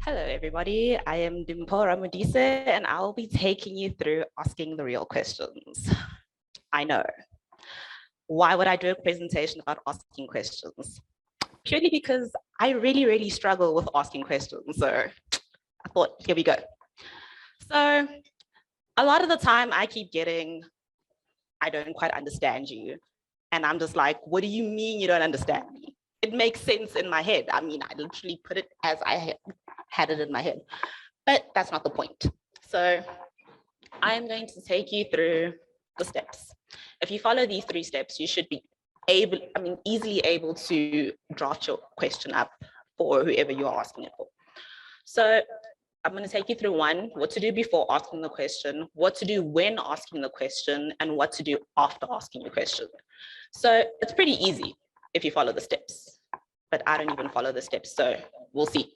Hello, everybody. I am Dimpho Ramodise, and I'll be taking you through asking the real questions. I know. Why would I do a presentation about asking questions? Purely because I really struggle with asking questions. So I thought, here we go. So a lot of the time I keep getting, I don't quite understand you. And I'm just like, what do you mean you don't understand me? It makes sense in my head. I mean, I literally put it as I had it in my head, but that's not the point. So I'm going to take you through the steps. If you follow these 3 steps, you should be easily able to draft your question up for whoever you're asking it for. So I'm going to take you through 1, what to do before asking the question, what to do when asking the question, and what to do after asking your question. So it's pretty easy if you follow the steps, but I don't even follow the steps, so we'll see.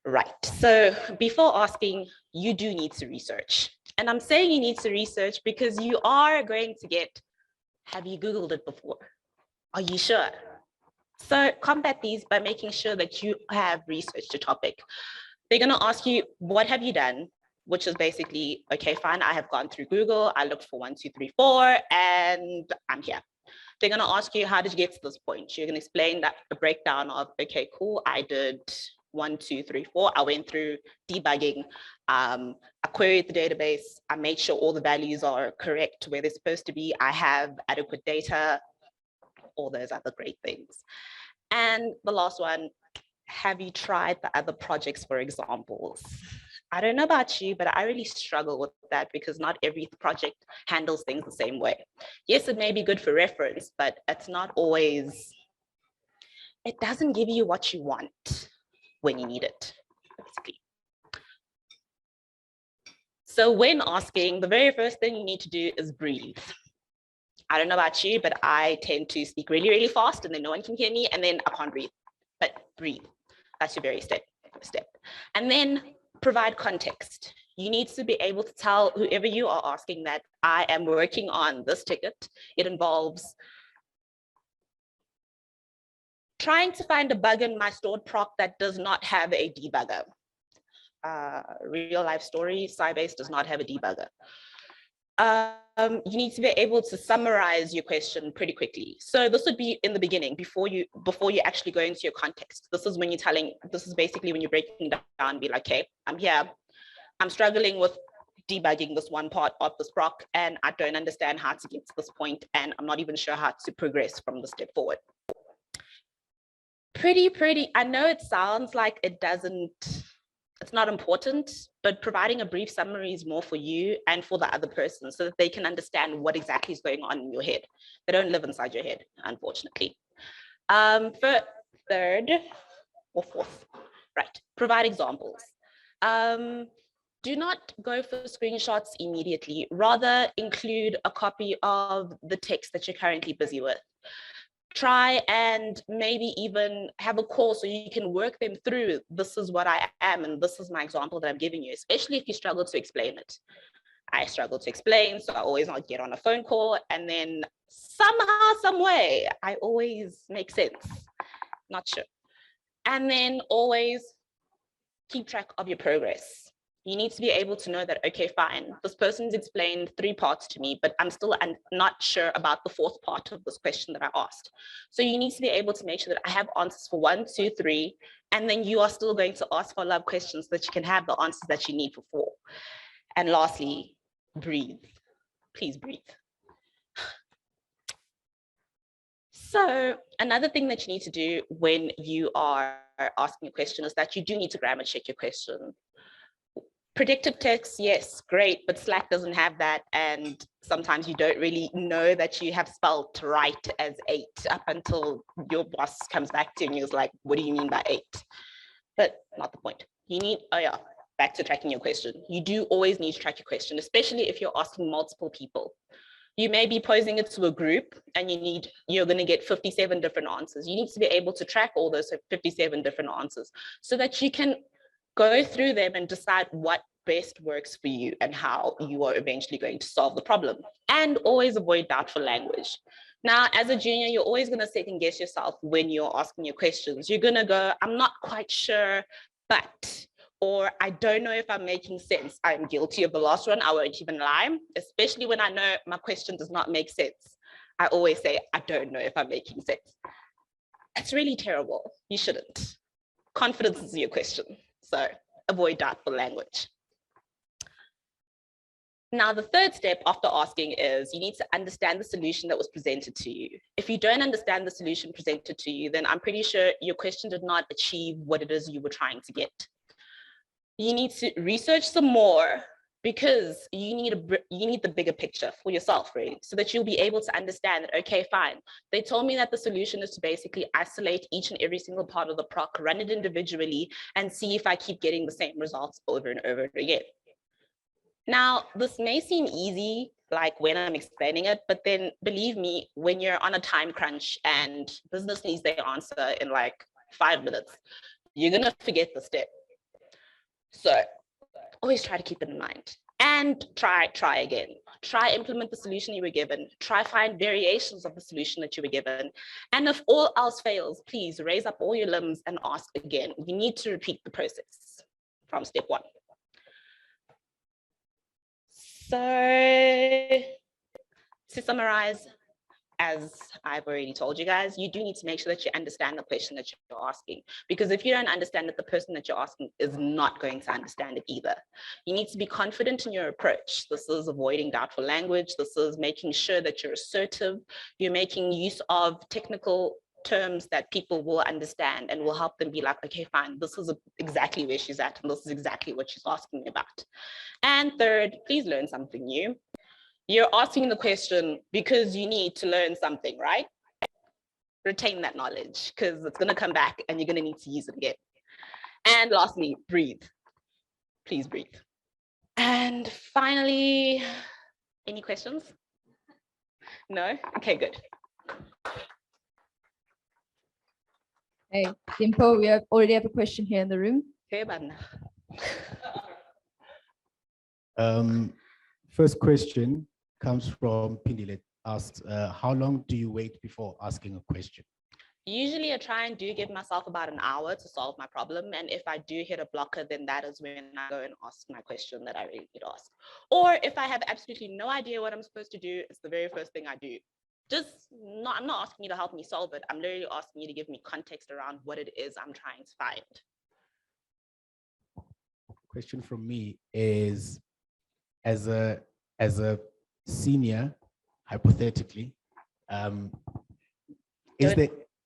Right, so before asking, you do need to research. And I'm saying you need to research because you are going to get, have you Googled it before? Are you sure? So combat these by making sure that you have researched the topic. They're going to ask you, what have you done? Which is basically, okay, fine, I have gone through Google, I looked for 1, 2, 3, 4, and I'm here. They're going to ask you, how did you get to this point? You're going to explain that a breakdown of, okay, cool, I did 1, 2, 3, 4. I went through debugging. I queried the database. I made sure all the values are correct where they're supposed to be. I have adequate data, all those other great things. And the last one, have you tried the other projects for examples? I don't know about you, but I really struggle with that because not every project handles things the same way. Yes, it may be good for reference, but it's not always, it doesn't give you what you want when you need it, basically. So when asking, the very first thing you need to do is breathe. I don't know about you, but I tend to speak really fast and then no one can hear me and then I can't breathe, but breathe. That's your very step. And then provide context. You need to be able to tell whoever you are asking that I am working on this ticket. It involves trying to find a bug in my stored proc that does not have a debugger. Real life story, Sybase does not have a debugger. You need to be able to summarize your question pretty quickly. So this would be in the beginning, before you actually go into your context. This is when you're telling, this is basically when you're breaking down, be like, okay, I'm here, I'm struggling with debugging this one part of this proc, and I don't understand how to get to this point, and I'm not even sure how to progress from the step forward. Pretty, I know it sounds like it's not important, but providing a brief summary is more for you and for the other person so that they can understand what exactly is going on in your head. They don't live inside your head, unfortunately. For third or fourth, right, provide examples. Do not go for screenshots immediately. Rather include a copy of the text that you're currently busy with. Try and maybe even have a call so you can work them through. This is what I am, and this is my example that I'm giving you, especially if you struggle to explain it. I struggle to explain, so I always not get on a phone call, and then somehow, some way, I always make sense. Not sure. And then always keep track of your progress. You need to be able to know that, okay, fine, this person's explained 3 parts to me, but I'm still not sure about the 4th part of this question that I asked. So you need to be able to make sure that I have answers for 1, 2, 3, and then you are still going to ask follow-up questions so that you can have the answers that you need for 4. And lastly, breathe. Please breathe. So another thing that you need to do when you are asking a question is that you do need to grammar check your question. Predictive text, yes, great, but Slack doesn't have that, and sometimes you don't really know that you have spelled right as 8 up until your boss comes back to you and you're like, what do you mean by 8? But not the point. You need, oh yeah, back to tracking your question. You do always need to track your question, especially if you're asking multiple people. You may be posing it to a group and you're going to get 57 different answers. You need to be able to track all those 57 different answers so that you can go through them and decide what best works for you and how you are eventually going to solve the problem. And always avoid doubtful language. Now, as a junior, you're always going to second guess yourself when you're asking your questions. You're going to go, I'm not quite sure, but, or I don't know if I'm making sense. I'm guilty of the last one. I won't even lie, especially when I know my question does not make sense. I always say, I don't know if I'm making sense. It's really terrible. You shouldn't. Confidence is your question. So avoid doubtful language. Now, the third step after asking is you need to understand the solution that was presented to you. If you don't understand the solution presented to you, then I'm pretty sure your question did not achieve what it is you were trying to get. You need to research some more because you need the bigger picture for yourself, really, so that you'll be able to understand that, okay, fine. They told me that the solution is to basically isolate each and every single part of the proc, run it individually, and see if I keep getting the same results over and over again. Now, this may seem easy, like when I'm explaining it, but then believe me, when you're on a time crunch and business needs their answer in like 5 minutes, you're gonna forget the step. So always try to keep it in mind and try again. Try implement the solution you were given. Try find variations of the solution that you were given. And if all else fails, please raise up all your limbs and ask again. You need to repeat the process from step 1. So to summarize, as I've already told you guys, you do need to make sure that you understand the question that you're asking, because if you don't understand it, the person that you're asking is not going to understand it either. You need to be confident in your approach. This is avoiding doubtful language. This is making sure that you're assertive. You're making use of technical terms that people will understand and will help them be like, okay, fine, this is exactly where she's at, and this is exactly what she's asking me about. And third, please learn something new. You're asking the question because you need to learn something, right? Retain that knowledge because it's going to come back and you're going to need to use it again. And lastly, breathe. Please breathe. And finally, any questions? No? Okay, good. Hey, Dimpho, we already have a question here in the room. Okay, man. First question comes from Pindilet, asks, how long do you wait before asking a question? Usually I try and do give myself about an hour to solve my problem. And if I do hit a blocker, then that is when I go and ask my question that I really need to ask. Or if I have absolutely no idea what I'm supposed to do, it's the very first thing I do. I'm not asking you to help me solve it. I'm literally asking you to give me context around what it is I'm trying to find. Question from me is, as a senior, hypothetically, don't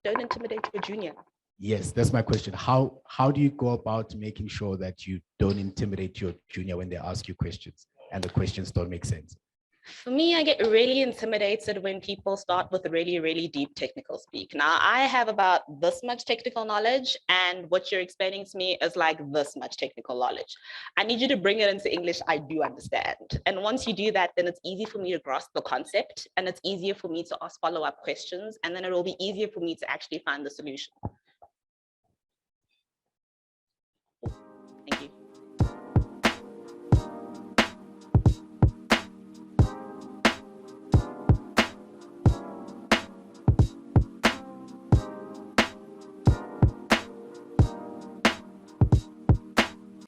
intimidate your junior. Yes, that's my question. How do you go about making sure that you don't intimidate your junior when they ask you questions and the questions don't make sense? For me, I get really intimidated when people start with really, really deep technical speak. Now, I have about this much technical knowledge, and what you're explaining to me is like this much technical knowledge. I need you to bring it into English I do understand. And once you do that, then it's easy for me to grasp the concept, and it's easier for me to ask follow-up questions, and then it will be easier for me to actually find the solution.